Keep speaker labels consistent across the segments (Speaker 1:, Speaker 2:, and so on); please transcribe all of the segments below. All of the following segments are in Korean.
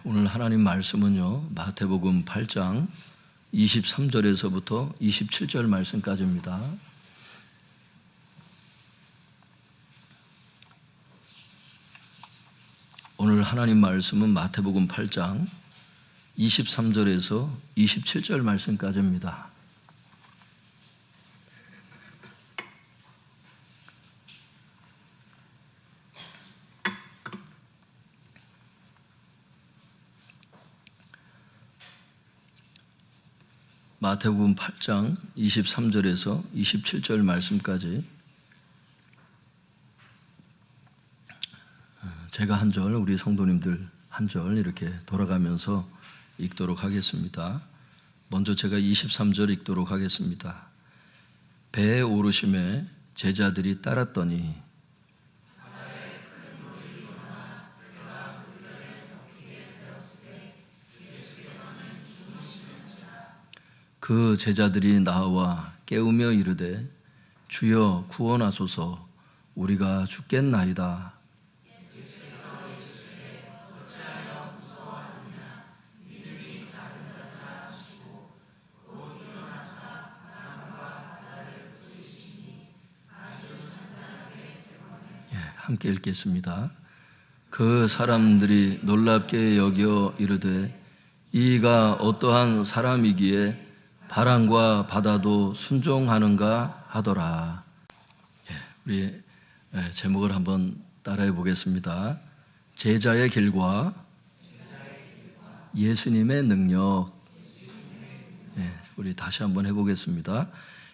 Speaker 1: 오늘 하나님 말씀은요, 마태복음 8장 23절에서부터 27절 말씀까지입니다. 오늘 하나님 말씀은 마태복음 8장 23절에서 27절 말씀까지입니다. 마태복음 8장 23절에서 27절 말씀까지 제가 한 절, 우리 성도님들 한 절 이렇게 돌아가면서 읽도록 하겠습니다. 먼저 제가 23절 읽도록 하겠습니다. 배에 오르심에 제자들이 따랐더니 그 제자들이 나와 깨우며 이르되 주여 구원하소서 우리가 죽겠나이다. 함께 읽겠습니다. 그 사람들이 놀랍게 여겨 이르되 이가 어떠한 사람이기에 바람과 바다도 순종하는가 하더라. 우리 제목을 한번 따라해 보겠습니다. 제자의 길과 예수님의 능력. 우리 다시 한번 해보겠습니다.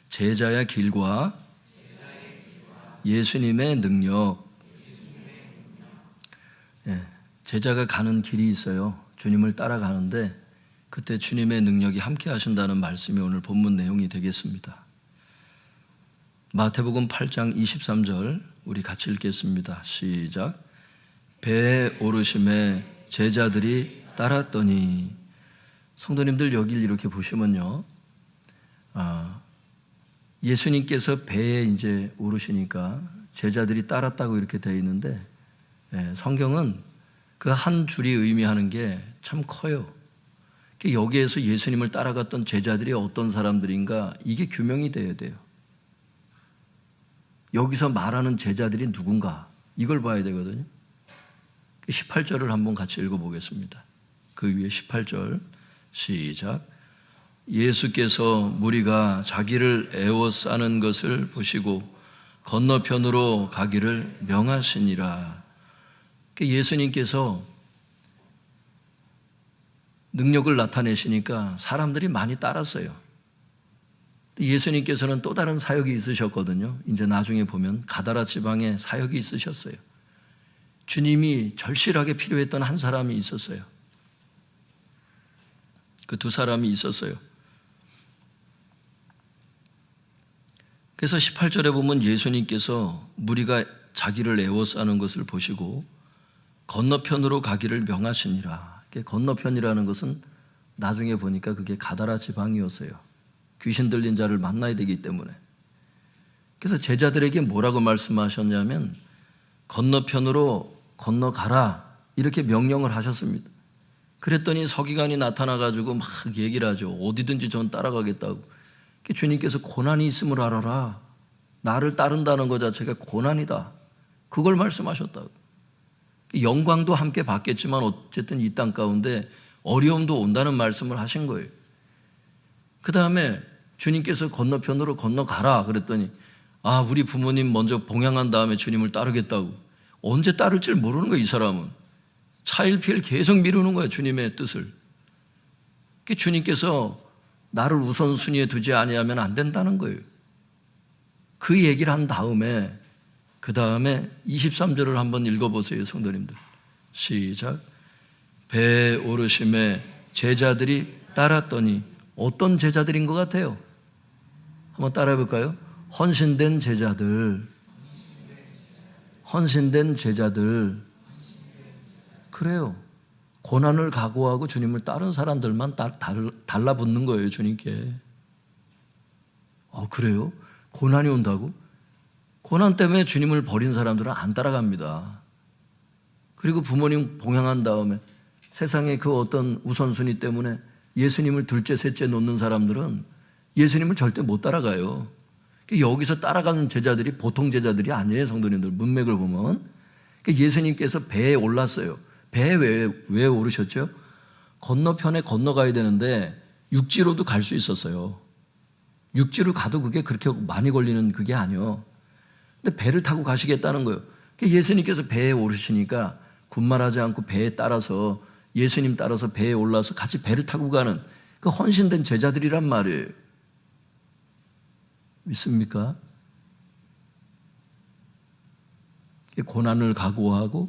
Speaker 1: 제자의 길과 예수님의 능력. 제자가 가는 길이 있어요. 주님을 따라가는데 그때 주님의 능력이 함께 하신다는 말씀이 오늘 본문 내용이 되겠습니다. 마태복음 8장 23절 우리 같이 읽겠습니다. 시작. 배에 오르심에 제자들이 따랐더니. 성도님들 여기를 이렇게 보시면요, 예수님께서 배에 이제 오르시니까 제자들이 따랐다고 이렇게 되어 있는데 성경은 그 한 줄이 의미하는 게 참 커요. 여기에서 예수님을 따라갔던 제자들이 어떤 사람들인가 이게 규명이 돼야 돼요. 여기서 말하는 제자들이 누군가 이걸 봐야 되거든요. 18절을 한번 같이 읽어보겠습니다. 그 위에 18절 시작. 예수께서 무리가 자기를 에워싸는 것을 보시고 건너편으로 가기를 명하시니라. 예수님께서 능력을 나타내시니까 사람들이 많이 따랐어요. 예수님께서는 또 다른 사역이 있으셨거든요. 이제 나중에 보면 가다라 지방에 사역이 있으셨어요. 주님이 절실하게 필요했던 한 사람이 있었어요. 그 두 사람이 있었어요. 그래서 18절에 보면 예수님께서 무리가 자기를 에워싸는 것을 보시고 건너편으로 가기를 명하시니라. 건너편이라는 것은 나중에 보니까 그게 가다라 지방이었어요. 귀신 들린 자를 만나야 되기 때문에. 그래서 제자들에게 뭐라고 말씀하셨냐면 건너편으로 건너가라 이렇게 명령을 하셨습니다. 그랬더니 서기관이 나타나가지고 막 얘기를 하죠. 어디든지 전 따라가겠다고. 주님께서 고난이 있음을 알아라. 나를 따른다는 것 자체가 고난이다. 그걸 말씀하셨다고. 영광도 함께 받겠지만 어쨌든 이 땅 가운데 어려움도 온다는 말씀을 하신 거예요. 그 다음에 주님께서 건너편으로 건너가라 그랬더니 우리 부모님 먼저 봉양한 다음에 주님을 따르겠다고. 언제 따를지 모르는 거예요. 이 사람은 차일피일 계속 미루는 거예요. 주님의 뜻을. 주님께서 나를 우선순위에 두지 아니하면 안 된다는 거예요. 그 얘기를 한 다음에 그 다음에 23절을 한번 읽어보세요. 성도님들 시작. 배에 오르심에 제자들이 따랐더니. 어떤 제자들인 것 같아요? 한번 따라해 볼까요? 헌신된 제자들. 헌신된 제자들. 그래요. 고난을 각오하고 주님을 따른 사람들만 달라붙는 거예요. 주님께. 그래요? 고난이 온다고? 고난 때문에 주님을 버린 사람들은 안 따라갑니다. 그리고 부모님 봉양한 다음에 세상의 그 어떤 우선순위 때문에 예수님을 둘째, 셋째 놓는 사람들은 예수님을 절대 못 따라가요. 여기서 따라가는 제자들이 보통 제자들이 아니에요, 성도님들. 문맥을 보면. 예수님께서 배에 올랐어요. 배에 왜 오르셨죠? 건너편에 건너가야 되는데 육지로도 갈 수 있었어요. 육지로 가도 그게 그렇게 많이 걸리는 그게 아니에요. 근데 배를 타고 가시겠다는 거예요. 예수님께서 배에 오르시니까 군말하지 않고 배에 따라서 예수님 따라서 배에 올라서 같이 배를 타고 가는 그 헌신된 제자들이란 말이에요. 믿습니까? 고난을 각오하고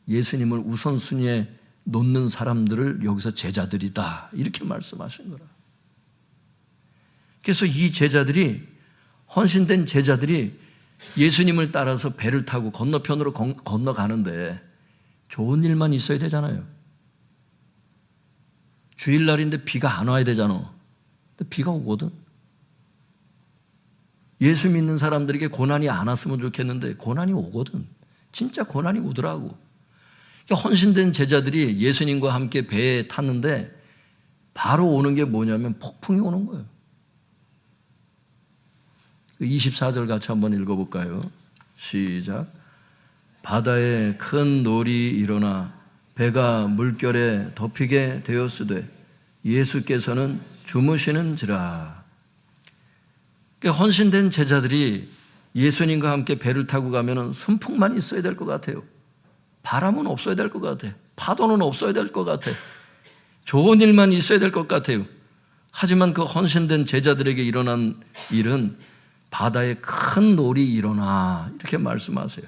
Speaker 1: 예수님을 우선순위에 놓는 사람들을 여기서 제자들이다 이렇게 말씀하신 거라. 그래서 이 제자들이, 헌신된 제자들이 예수님을 따라서 배를 타고 건너편으로 건너가는데 좋은 일만 있어야 되잖아요. 주일날인데 비가 안 와야 되잖아. 근데 비가 오거든. 예수 믿는 사람들에게 고난이 안 왔으면 좋겠는데 고난이 오거든. 진짜 고난이 오더라고. 헌신된 제자들이 예수님과 함께 배에 탔는데 바로 오는 게 뭐냐면 폭풍이 오는 거예요. 24절 같이 한번 읽어볼까요? 시작. 바다에 큰 놀이 일어나 배가 물결에 덮이게 되었으되 예수께서는 주무시는지라. 헌신된 제자들이 예수님과 함께 배를 타고 가면 순풍만 있어야 될 것 같아요. 바람은 없어야 될 것 같아요. 파도는 없어야 될 것 같아요. 좋은 일만 있어야 될 것 같아요. 하지만 그 헌신된 제자들에게 일어난 일은 바다에 큰 놀이 일어나 이렇게 말씀하세요.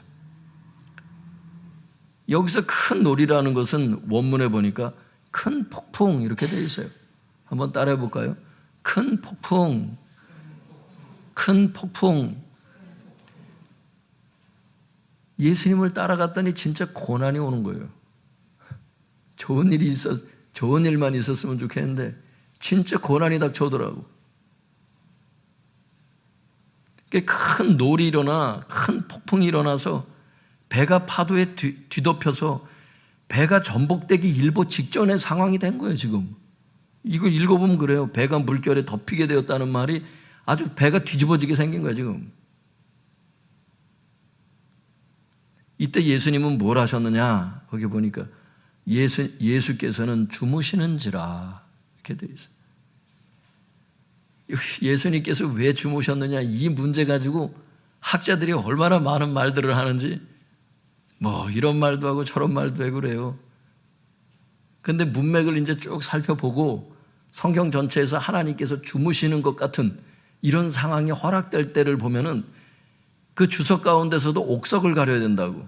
Speaker 1: 여기서 큰 놀이라는 것은 원문에 보니까 큰 폭풍 이렇게 되어 있어요. 한번 따라해 볼까요? 큰 폭풍, 큰 폭풍. 예수님을 따라갔더니 진짜 고난이 오는 거예요. 좋은 일만 있었으면 좋겠는데 진짜 고난이 닥쳐오더라고. 큰 놀이 일어나, 큰 폭풍이 일어나서 배가 파도에 뒤덮여서 배가 전복되기 일보 직전의 상황이 된 거예요, 지금. 이거 읽어보면 그래요. 배가 물결에 덮이게 되었다는 말이 아주 배가 뒤집어지게 생긴 거예요, 지금. 이때 예수님은 뭘 하셨느냐? 거기 보니까 예수께서는 주무시는지라 이렇게 되어 있어요. 예수님께서 왜 주무셨느냐? 이 문제 가지고 학자들이 얼마나 많은 말들을 하는지 뭐 이런 말도 하고 저런 말도 하고 그래요. 근데 문맥을 이제 쭉 살펴보고 성경 전체에서 하나님께서 주무시는 것 같은 이런 상황이 허락될 때를 보면은 그 주석 가운데서도 옥석을 가려야 된다고.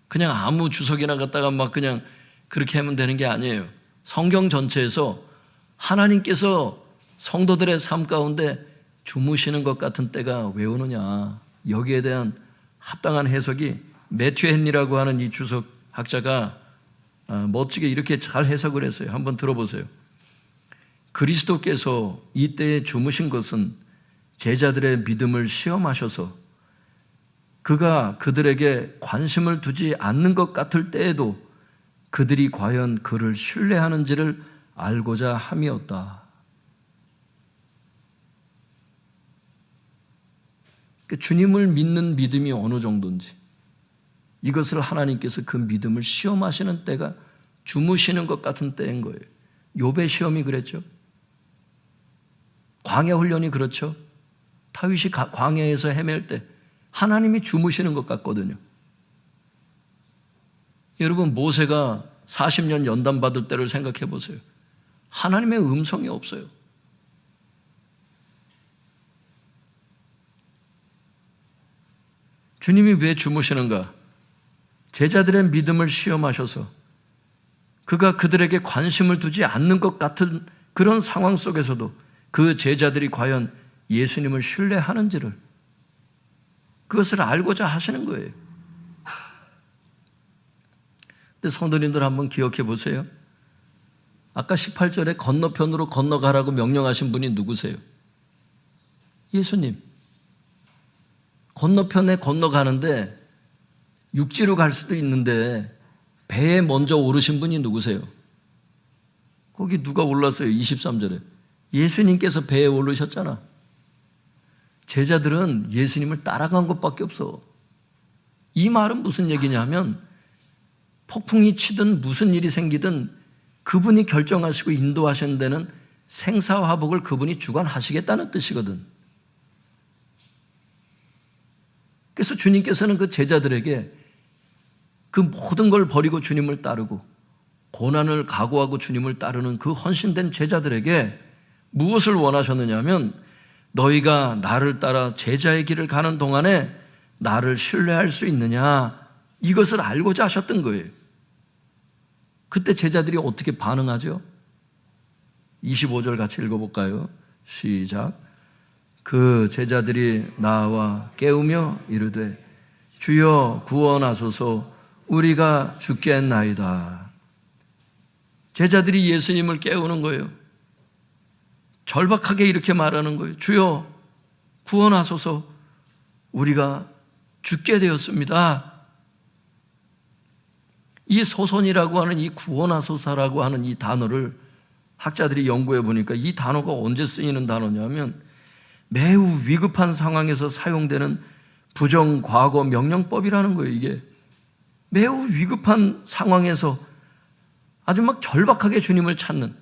Speaker 1: 그냥 아무 주석이나 갖다가 막 그냥 그렇게 하면 되는 게 아니에요. 성경 전체에서 하나님께서 성도들의 삶 가운데 주무시는 것 같은 때가 왜 오느냐. 여기에 대한 합당한 해석이 매튜 헨리라고 하는 이 주석 학자가 멋지게 이렇게 잘 해석을 했어요. 한번 들어보세요. 그리스도께서 이때에 주무신 것은 제자들의 믿음을 시험하셔서 그가 그들에게 관심을 두지 않는 것 같을 때에도 그들이 과연 그를 신뢰하는지를 알고자 함이었다. 주님을 믿는 믿음이 어느 정도인지 이것을 하나님께서 그 믿음을 시험하시는 때가 주무시는 것 같은 때인 거예요. 욥의 시험이 그랬죠. 광야 훈련이 그렇죠. 다윗이 광야에서 헤맬 때 하나님이 주무시는 것 같거든요. 여러분 모세가 40년 연단 받을 때를 생각해 보세요. 하나님의 음성이 없어요. 주님이 왜 주무시는가? 제자들의 믿음을 시험하셔서 그가 그들에게 관심을 두지 않는 것 같은 그런 상황 속에서도 그 제자들이 과연 예수님을 신뢰하는지를 그것을 알고자 하시는 거예요. 근데 성도님들 한번 기억해 보세요. 아까 18절에 건너편으로 건너가라고 명령하신 분이 누구세요? 예수님. 건너편에 건너가는데 육지로 갈 수도 있는데 배에 먼저 오르신 분이 누구세요? 거기 누가 올랐어요? 23절에. 예수님께서 배에 오르셨잖아. 제자들은 예수님을 따라간 것밖에 없어. 이 말은 무슨 얘기냐면 폭풍이 치든 무슨 일이 생기든 그분이 결정하시고 인도하시는 데는 생사화복을 그분이 주관하시겠다는 뜻이거든. 그래서 주님께서는 그 제자들에게 그 모든 걸 버리고 주님을 따르고 고난을 각오하고 주님을 따르는 그 헌신된 제자들에게 무엇을 원하셨느냐 하면 너희가 나를 따라 제자의 길을 가는 동안에 나를 신뢰할 수 있느냐, 이것을 알고자 하셨던 거예요. 그때 제자들이 어떻게 반응하죠? 25절 같이 읽어볼까요? 시작. 그 제자들이 나와 깨우며 이르되 주여 구원하소서 우리가 죽겠나이다. 제자들이 예수님을 깨우는 거예요. 절박하게 이렇게 말하는 거예요. 주여 구원하소서 우리가 죽게 되었습니다. 이 소선이라고 하는 이 구원하소서라고 하는 이 단어를 학자들이 연구해 보니까 이 단어가 언제 쓰이는 단어냐면 매우 위급한 상황에서 사용되는 부정과거 명령법이라는 거예요. 이게 매우 위급한 상황에서 아주 막 절박하게 주님을 찾는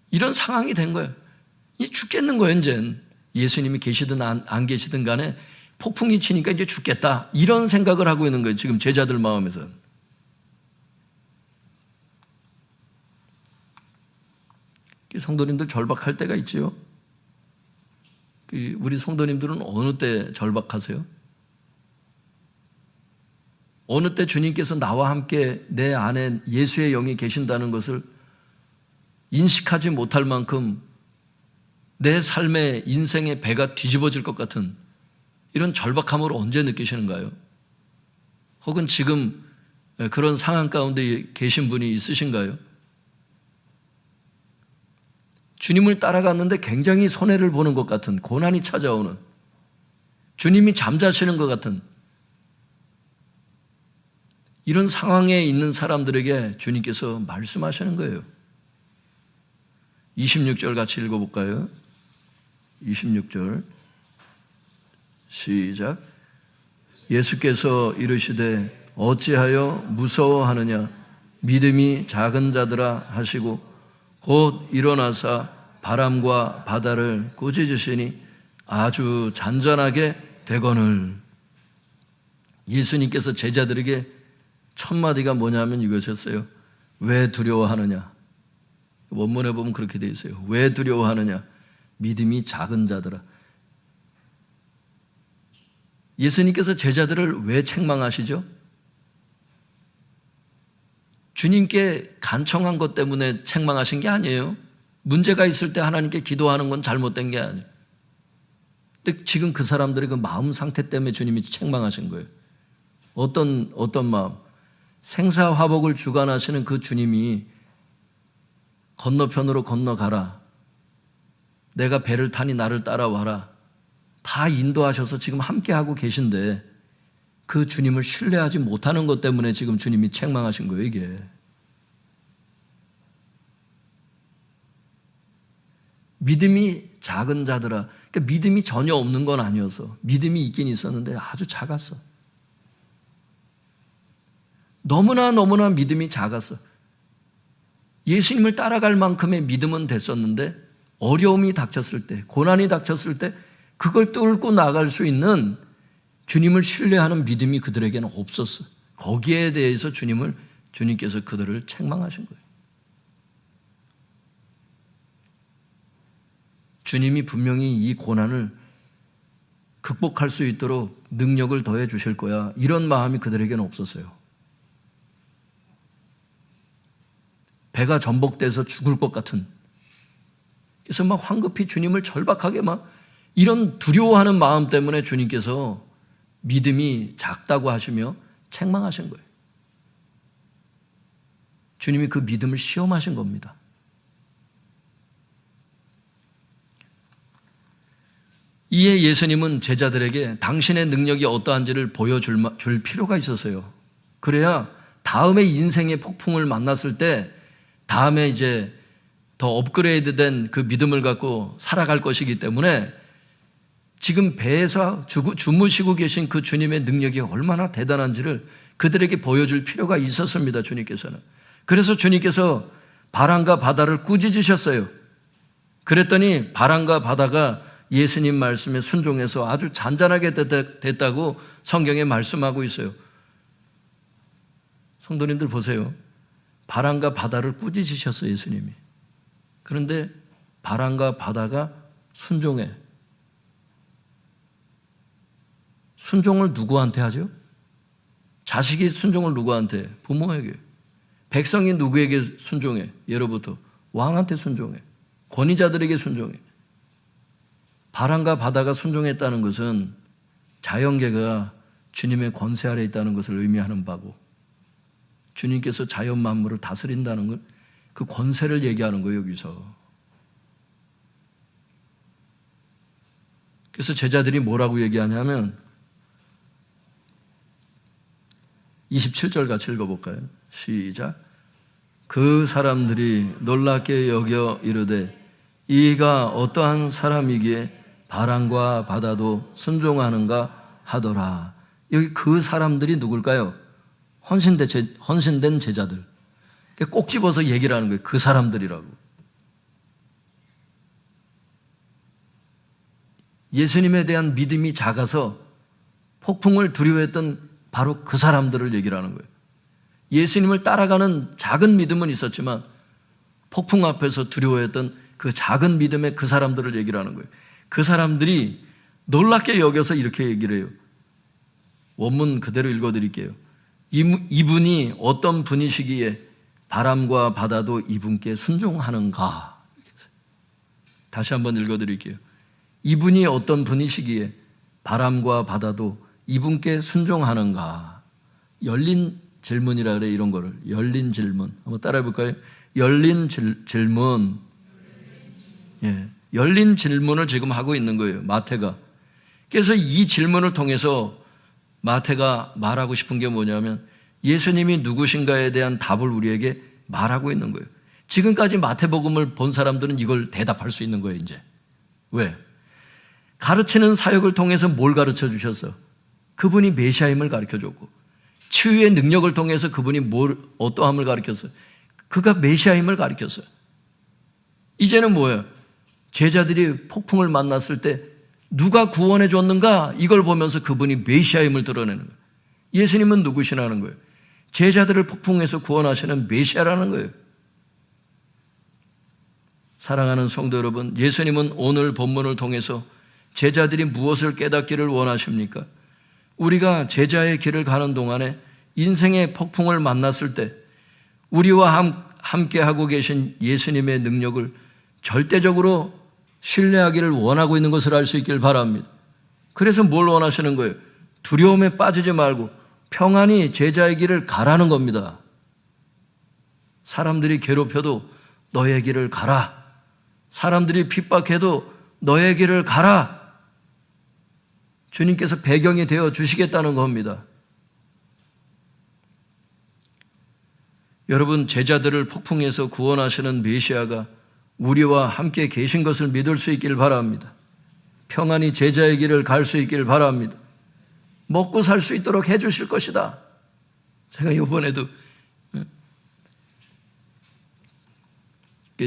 Speaker 1: 이런 상황이 된 거예요. 이 죽겠는 거예요. 이제 예수님이 계시든 안 계시든 간에 폭풍이 치니까 이제 죽겠다, 이런 생각을 하고 있는 거예요. 지금 제자들 마음에서. 성도님들 절박할 때가 있지요. 우리 성도님들은 어느 때 절박하세요? 어느 때 주님께서 나와 함께 내 안에 예수의 영이 계신다는 것을 인식하지 못할 만큼 내 삶의 인생의 배가 뒤집어질 것 같은 이런 절박함을 언제 느끼시는가요? 혹은 지금 그런 상황 가운데 계신 분이 있으신가요? 주님을 따라갔는데 굉장히 손해를 보는 것 같은, 고난이 찾아오는, 주님이 잠자시는 것 같은 이런 상황에 있는 사람들에게 주님께서 말씀하시는 거예요. 26절 같이 읽어볼까요? 26절 시작. 예수께서 이르시되 어찌하여 무서워하느냐, 믿음이 작은 자들아 하시고 곧 일어나사 바람과 바다를 꾸짖으시니 아주 잔잔하게 되거늘. 예수님께서 제자들에게 첫 마디가 뭐냐면 이것이었어요. 왜 두려워하느냐. 원문에 보면 그렇게 되어 있어요. 왜 두려워하느냐, 믿음이 작은 자들아. 예수님께서 제자들을 왜 책망하시죠? 주님께 간청한 것 때문에 책망하신 게 아니에요. 문제가 있을 때 하나님께 기도하는 건 잘못된 게 아니에요. 근데 지금 그 사람들의 그 마음 상태 때문에 주님이 책망하신 거예요. 어떤 마음? 생사화복을 주관하시는 그 주님이 건너편으로 건너가라, 내가 배를 타니 나를 따라와라, 다 인도하셔서 지금 함께하고 계신데 그 주님을 신뢰하지 못하는 것 때문에 지금 주님이 책망하신 거예요. 이게 믿음이 작은 자들아. 그러니까 믿음이 전혀 없는 건 아니어서, 믿음이 있긴 있었는데 아주 작았어. 너무나 믿음이 작았어. 예수님을 따라갈 만큼의 믿음은 됐었는데 어려움이 닥쳤을 때, 고난이 닥쳤을 때 그걸 뚫고 나갈 수 있는 주님을 신뢰하는 믿음이 그들에게는 없었어. 거기에 대해서 주님께서 그들을 책망하신 거예요. 주님이 분명히 이 고난을 극복할 수 있도록 능력을 더해 주실 거야, 이런 마음이 그들에게는 없었어요. 배가 전복돼서 죽을 것 같은, 그래서 막 황급히 주님을 절박하게 막 이런 두려워하는 마음 때문에 주님께서 믿음이 작다고 하시며 책망하신 거예요. 주님이 그 믿음을 시험하신 겁니다. 이에 예수님은 제자들에게 당신의 능력이 어떠한지를 보여줄 필요가 있었어요. 그래야 다음에 인생의 폭풍을 만났을 때 다음에 이제 더 업그레이드된 그 믿음을 갖고 살아갈 것이기 때문에 지금 배에서 주무시고 계신 그 주님의 능력이 얼마나 대단한지를 그들에게 보여줄 필요가 있었습니다. 주님께서는. 그래서 주님께서 바람과 바다를 꾸짖으셨어요. 그랬더니 바람과 바다가 예수님 말씀에 순종해서 아주 잔잔하게 됐다고 성경에 말씀하고 있어요. 성도님들 보세요. 바람과 바다를 꾸짖으셨어요, 예수님이. 그런데 바람과 바다가 순종해. 순종을 누구한테 하죠? 자식이 순종을 누구한테? 부모에게. 백성이 누구에게 순종해? 예로부터 왕한테 순종해. 권위자들에게 순종해. 바람과 바다가 순종했다는 것은 자연계가 주님의 권세 아래 있다는 것을 의미하는 바고, 주님께서 자연 만물을 다스린다는 걸, 그 권세를 얘기하는 거예요, 여기서. 그래서 제자들이 뭐라고 얘기하냐면 27절 같이 읽어볼까요? 시작. 그 사람들이 놀랍게 여겨 이르되 이가 어떠한 사람이기에 바람과 바다도 순종하는가 하더라. 여기 그 사람들이 누굴까요? 헌신된 제자들. 꼭 집어서 얘기를 하는 거예요. 그 사람들이라고. 예수님에 대한 믿음이 작아서 폭풍을 두려워했던 바로 그 사람들을 얘기를 하는 거예요. 예수님을 따라가는 작은 믿음은 있었지만 폭풍 앞에서 두려워했던 그 작은 믿음의 그 사람들을 얘기를 하는 거예요. 그 사람들이 놀랍게 여겨서 이렇게 얘기를 해요. 원문 그대로 읽어드릴게요. 이분이 어떤 분이시기에 바람과 바다도 이분께 순종하는가? 다시 한번 읽어드릴게요. 이분이 어떤 분이시기에 바람과 바다도 이분께 순종하는가? 열린 질문이라 그래, 이런 거를. 열린 질문. 한번 따라해 볼까요? 열린 질문. 예. 열린 질문을 지금 하고 있는 거예요, 마태가. 그래서 이 질문을 통해서 마태가 말하고 싶은 게 뭐냐면 예수님이 누구신가에 대한 답을 우리에게 말하고 있는 거예요. 지금까지 마태복음을 본 사람들은 이걸 대답할 수 있는 거예요, 이제. 왜? 가르치는 사역을 통해서 뭘 가르쳐 주셨어? 그분이 메시아임을 가르쳐 줬고, 치유의 능력을 통해서 그분이 어떠함을 가르쳤어요? 그가 메시아임을 가르쳤어요. 이제는 뭐예요? 제자들이 폭풍을 만났을 때 누가 구원해 줬는가? 이걸 보면서 그분이 메시아임을 드러내는 거예요. 예수님은 누구시라는 거예요? 제자들을 폭풍에서 구원하시는 메시아라는 거예요. 사랑하는 성도 여러분, 예수님은 오늘 본문을 통해서 제자들이 무엇을 깨닫기를 원하십니까? 우리가 제자의 길을 가는 동안에 인생의 폭풍을 만났을 때 우리와 함께 하고 계신 예수님의 능력을 절대적으로 신뢰하기를 원하고 있는 것을 알 수 있길 바랍니다. 그래서 뭘 원하시는 거예요? 두려움에 빠지지 말고 평안히 제자의 길을 가라는 겁니다. 사람들이 괴롭혀도 너의 길을 가라. 사람들이 핍박해도 너의 길을 가라. 주님께서 배경이 되어 주시겠다는 겁니다. 여러분, 제자들을 폭풍에서 구원하시는 메시아가 우리와 함께 계신 것을 믿을 수 있길 바랍니다. 평안히 제자의 길을 갈 수 있길 바랍니다. 먹고 살 수 있도록 해 주실 것이다. 제가 이번에도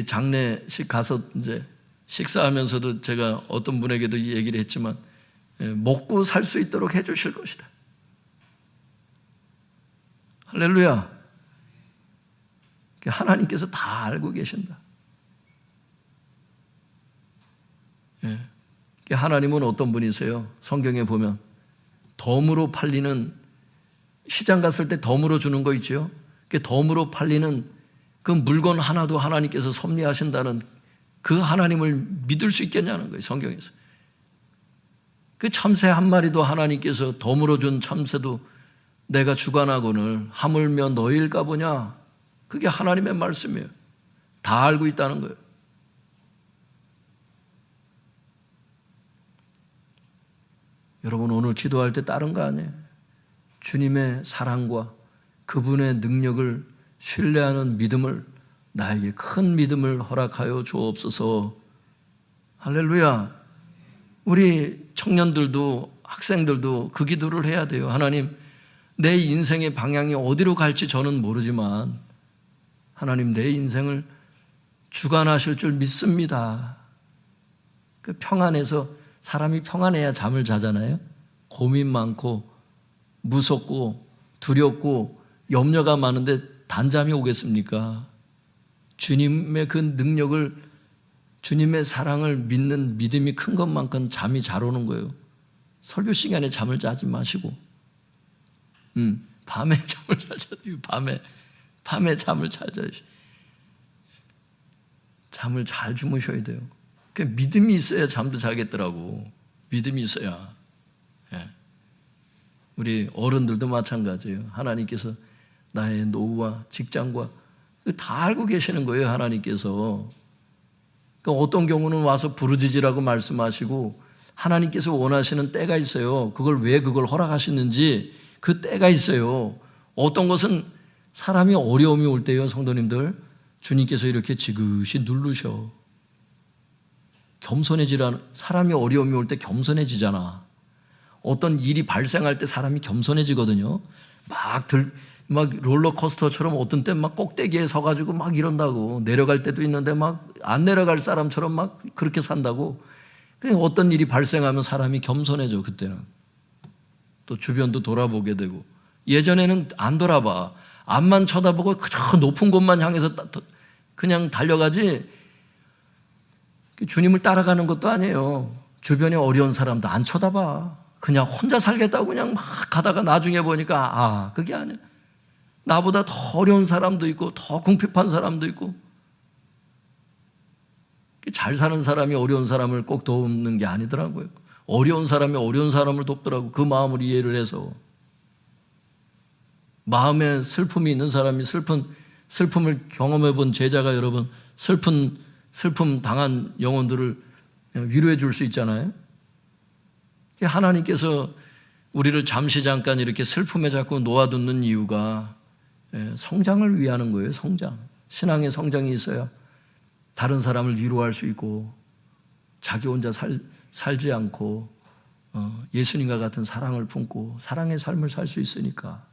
Speaker 1: 장례식 가서 이제 식사하면서도 제가 어떤 분에게도 이 얘기를 했지만 먹고 살 수 있도록 해 주실 것이다. 할렐루야. 하나님께서 다 알고 계신다. 하나님은 어떤 분이세요? 성경에 보면 덤으로 팔리는, 시장 갔을 때 덤으로 주는 거 있죠? 덤으로 팔리는 그 물건 하나도 하나님께서 섭리하신다는 그 하나님을 믿을 수 있겠냐는 거예요, 성경에서. 그 참새 한 마리도 하나님께서 덤으로 준 참새도 내가 주관하거늘 하물며 너희일까 보냐? 그게 하나님의 말씀이에요. 다 알고 있다는 거예요. 여러분, 오늘 기도할 때 다른 거 아니에요. 주님의 사랑과 그분의 능력을 신뢰하는 믿음을, 나에게 큰 믿음을 허락하여 주옵소서. 할렐루야. 우리 청년들도 학생들도 그 기도를 해야 돼요. 하나님, 내 인생의 방향이 어디로 갈지 저는 모르지만 하나님, 내 인생을 주관하실 줄 믿습니다. 그 평안해서, 사람이 평안해야 잠을 자잖아요. 고민 많고 무섭고 두렵고 염려가 많은데 단잠이 오겠습니까? 주님의 그 능력을, 주님의 사랑을 믿는 믿음이 큰 것만큼 잠이 잘 오는 거예요. 설교 시간에 잠을 자지 마시고, 밤에 잠을 잘 자요. 밤에 잠을 잘 자요. 잠을 잘 주무셔야 돼요. 그러니까 믿음이 있어야 잠도 자겠더라고. 믿음이 있어야. 우리 어른들도 마찬가지예요. 하나님께서 나의 노후와 직장과 다 알고 계시는 거예요. 하나님께서. 그러니까 어떤 경우는 와서 부르짖으라고 말씀하시고 하나님께서 원하시는 때가 있어요. 왜 그걸 허락하시는지 그 때가 있어요. 어떤 것은 사람이 어려움이 올 때요, 성도님들, 주님께서 이렇게 지그시 누르셔. 겸손해지라는, 사람이 어려움이 올 때 겸손해지잖아. 어떤 일이 발생할 때 사람이 겸손해지거든요. 막 롤러코스터처럼 어떤 때 막 꼭대기에 서가지고 막 이런다고. 내려갈 때도 있는데 막 안 내려갈 사람처럼 막 그렇게 산다고. 어떤 일이 발생하면 사람이 겸손해져, 그때는. 또 주변도 돌아보게 되고. 예전에는 안 돌아봐. 앞만 쳐다보고 그저 높은 곳만 향해서 그냥 달려가지, 주님을 따라가는 것도 아니에요. 주변에 어려운 사람도 안 쳐다봐. 그냥 혼자 살겠다고 그냥 막 가다가 나중에 보니까 그게 아니야. 나보다 더 어려운 사람도 있고 더 궁핍한 사람도 있고. 잘 사는 사람이 어려운 사람을 꼭 돕는 게 아니더라고요. 어려운 사람이 어려운 사람을 돕더라고. 그 마음을 이해를 해서. 마음에 슬픔이 있는 사람이 슬픔을 경험해 본 제자가 여러분, 슬픔 당한 영혼들을 위로해 줄 수 있잖아요. 하나님께서 우리를 잠깐 이렇게 슬픔에 자꾸 놓아두는 이유가 성장을 위하는 거예요. 성장. 신앙의 성장이 있어야 다른 사람을 위로할 수 있고, 자기 혼자 살지 않고 예수님과 같은 사랑을 품고 사랑의 삶을 살 수 있으니까.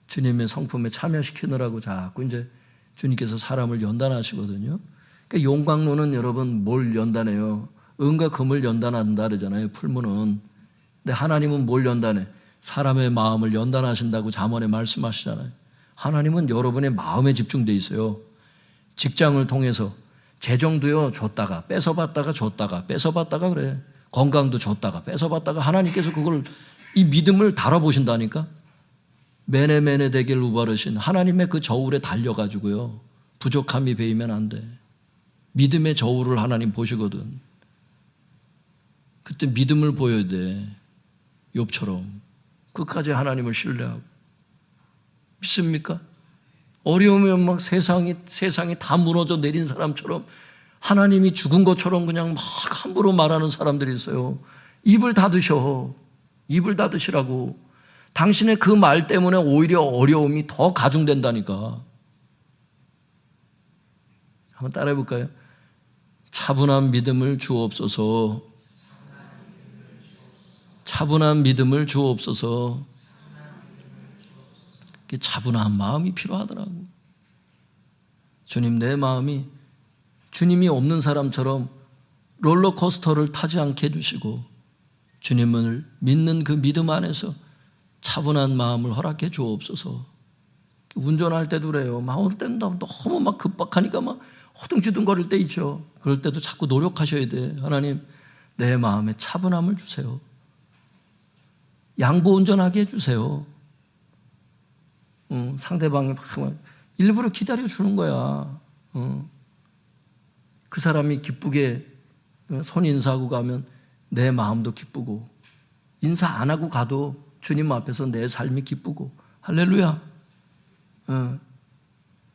Speaker 1: 주님의 성품에 참여시키느라고 자꾸 이제 주님께서 사람을 연단하시거든요. 그러니까 용광로는 여러분 뭘 연단해요? 은과 금을 연단한다 그러잖아요. 풀무는. 근데 하나님은 뭘 연단해? 사람의 마음을 연단하신다고 잠언에 말씀하시잖아요. 하나님은 여러분의 마음에 집중돼 있어요. 직장을 통해서 재정도요, 줬다가 뺏어봤다가 줬다가 뺏어봤다가 그래. 건강도 줬다가 뺏어봤다가 하나님께서 그걸, 이 믿음을 다뤄보신다니까. 메네메네 되길 우바르신 하나님의 그 저울에 달려가지고요, 부족함이 배이면 안 돼. 믿음의 저울을 하나님 보시거든. 그때 믿음을 보여야 돼. 욥처럼 끝까지 하나님을 신뢰하고. 믿습니까? 어려우면 막 세상이 다 무너져 내린 사람처럼, 하나님이 죽은 것처럼 그냥 막 함부로 말하는 사람들이 있어요. 입을 닫으셔. 입을 닫으시라고. 당신의 그 말 때문에 오히려 어려움이 더 가중된다니까. 한번 따라해 볼까요? 차분한 믿음을 주옵소서. 차분한 믿음을 주옵소서. 차분한 마음이 필요하더라고. 주님, 내 마음이 주님이 없는 사람처럼 롤러코스터를 타지 않게 해주시고, 주님을 믿는 그 믿음 안에서 차분한 마음을 허락해 주옵소서. 운전할 때도 그래요. 막 어느 때는 너무 막 급박하니까 막 허둥지둥거릴 때 있죠. 그럴 때도 자꾸 노력하셔야 돼. 하나님, 내 마음에 차분함을 주세요. 양보 운전하게 해주세요. 상대방이 막 일부러 기다려주는 거야. 그 사람이 기쁘게 손인사하고 가면 내 마음도 기쁘고, 인사 안 하고 가도 주님 앞에서 내 삶이 기쁘고. 할렐루야.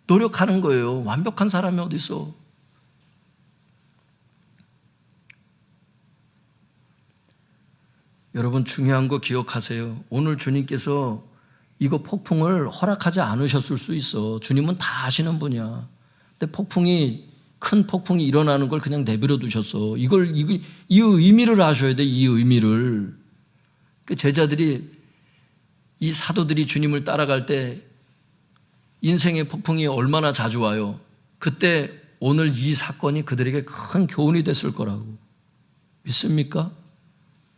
Speaker 1: 노력하는 거예요. 완벽한 사람이 어디 있어. 여러분, 중요한 거 기억하세요. 오늘 주님께서 이거 폭풍을 허락하지 않으셨을 수 있어. 주님은 다 아시는 분이야. 근데 큰 폭풍이 일어나는 걸 그냥 내버려 두셨어. 이 의미를 아셔야 돼, 이 의미를. 그 제자들이, 이 사도들이 주님을 따라갈 때 인생의 폭풍이 얼마나 자주 와요. 그때 오늘 이 사건이 그들에게 큰 교훈이 됐을 거라고. 믿습니까?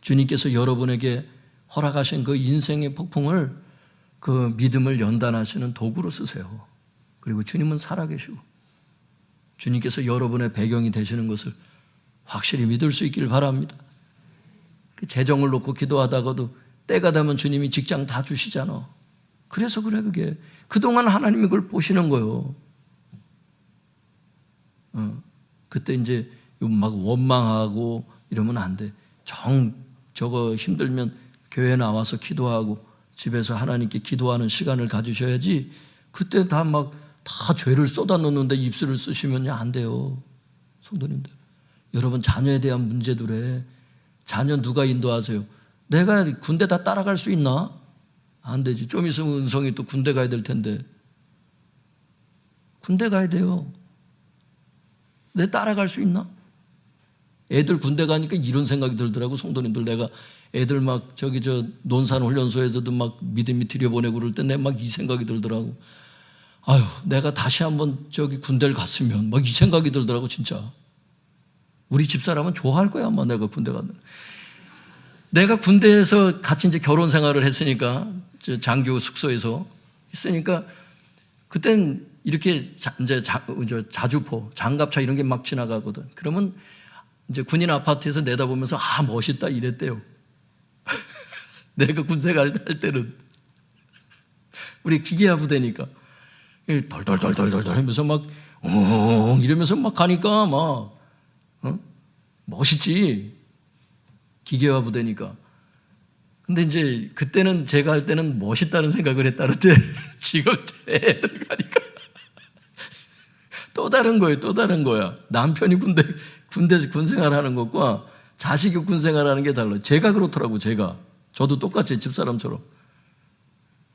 Speaker 1: 주님께서 여러분에게 허락하신 그 인생의 폭풍을, 그 믿음을 연단하시는 도구로 쓰세요. 그리고 주님은 살아계시고 주님께서 여러분의 배경이 되시는 것을 확실히 믿을 수 있길 바랍니다. 그 재정을 놓고 기도하다가도 때가 되면 주님이 직장 다 주시잖아. 그래서 그래, 그게. 그동안 하나님이 그걸 보시는 거예요. 그때 이제 막 원망하고 이러면 안 돼. 저거 힘들면 교회 나와서 기도하고 집에서 하나님께 기도하는 시간을 가지셔야지. 그때 다 죄를 쏟아놓는데 입술을 쓰시면 안 돼요. 성도님들, 여러분 자녀에 대한 문제들에 자녀 누가 인도하세요? 내가 군대 다 따라갈 수 있나? 안 되지. 좀 있으면 은성이 또 군대 가야 될 텐데. 군대 가야 돼요. 내 따라갈 수 있나? 애들 군대 가니까 이런 생각이 들더라고. 성도님들, 내가 애들 논산훈련소에서도 믿음이 들여보내고 그럴 때 내가 이 생각이 들더라고. 아유, 내가 다시 한번 군대를 갔으면 이 생각이 들더라고, 진짜. 우리 집사람은 좋아할 거야, 아마 내가 군대 가면. 내가 군대에서 같이 이제 결혼 생활을 했으니까, 장교 숙소에서 했으니까, 그땐 이렇게 자주포, 장갑차 이런 게 막 지나가거든. 그러면 이제 군인 아파트에서 내다보면서 멋있다 이랬대요. 내가 군대 갈 때는. 우리 기계화 부대니까. 덜덜덜덜덜 하면서 이러면서 가니까 멋있지. 기계화 부대니까. 근데 이제 그때는 제가 할 때는 멋있다는 생각을 했다는데 지금 애들 가니까 또 다른 거예요. 또 다른 거야. 남편이 군대 군생활 하는 것과 자식이 군생활 하는 게 달라요. 제가 그렇더라고, 제가. 저도 똑같이 집사람처럼.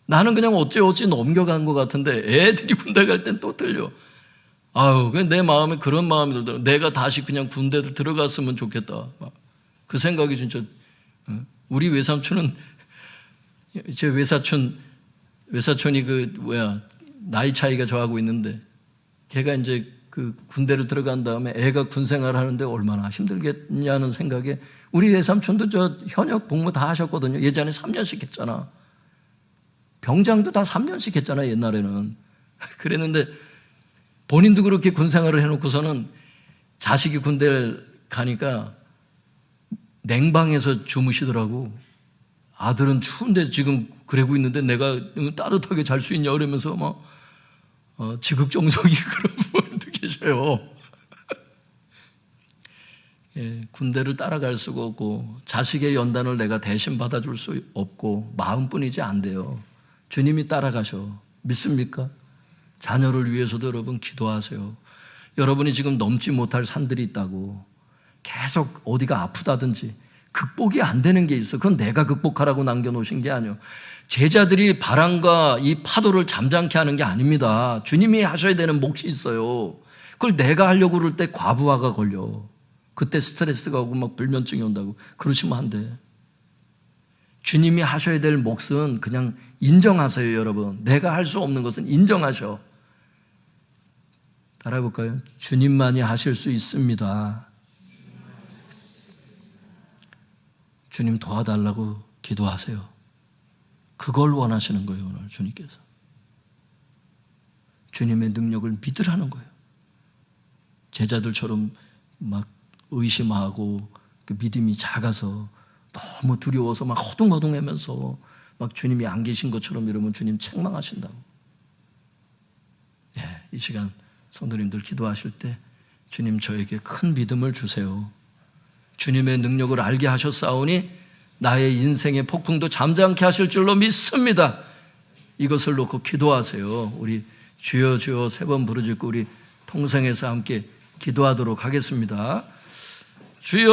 Speaker 1: 나는 그냥 어찌어찌 넘겨간 것 같은데 애들이 군대 갈 땐 또 틀려. 내 마음에 그런 마음이 들더라고. 내가 다시 그냥 군대를 들어갔으면 좋겠다. 그 생각이 진짜. 우리 외삼촌은, 제 외사촌이 나이 차이가 저하고 있는데, 걔가 이제 군대를 들어간 다음에 애가 군 생활을 하는데 얼마나 힘들겠냐는 생각에, 우리 외삼촌도 현역 복무 다 하셨거든요. 예전에 3년씩 했잖아. 병장도 다 3년씩 했잖아, 옛날에는. 그랬는데 본인도 그렇게 군 생활을 해놓고서는 자식이 군대를 가니까 냉방에서 주무시더라고. 아들은 추운데 지금 그러고 있는데 내가 따뜻하게 잘 수 있냐 그러면서 지극정성이 그런 분도 계셔요. 예, 군대를 따라갈 수가 없고 자식의 연단을 내가 대신 받아줄 수 없고 마음뿐이지 안 돼요. 주님이 따라가셔. 믿습니까? 자녀를 위해서도 여러분 기도하세요. 여러분이 지금 넘지 못할 산들이 있다고, 계속 어디가 아프다든지 극복이 안 되는 게 있어. 그건 내가 극복하라고 남겨놓으신 게 아니에요. 제자들이 바람과 이 파도를 잠잠케 하는 게 아닙니다. 주님이 하셔야 되는 몫이 있어요. 그걸 내가 하려고 그럴 때 과부하가 걸려. 그때 스트레스가 오고 불면증이 온다고. 그러시면 안 돼. 주님이 하셔야 될 몫은 그냥 인정하세요, 여러분. 내가 할 수 없는 것은 인정하셔. 따라해볼까요? 주님만이 하실 수 있습니다. 주님 도와달라고 기도하세요. 그걸 원하시는 거예요, 오늘 주님께서. 주님의 능력을 믿으라는 거예요. 제자들처럼 의심하고 그 믿음이 작아서 너무 두려워서 허둥허둥하면서 주님이 안 계신 것처럼 이러면 주님 책망하신다고. 예, 이 시간 성도님들 기도하실 때 주님 저에게 큰 믿음을 주세요. 주님의 능력을 알게 하셨사오니 나의 인생의 폭풍도 잠잠케 하실 줄로 믿습니다. 이것을 놓고 기도하세요. 우리 주여 주여 3번 부르짖고 우리 통성에서 함께 기도하도록 하겠습니다. 주여.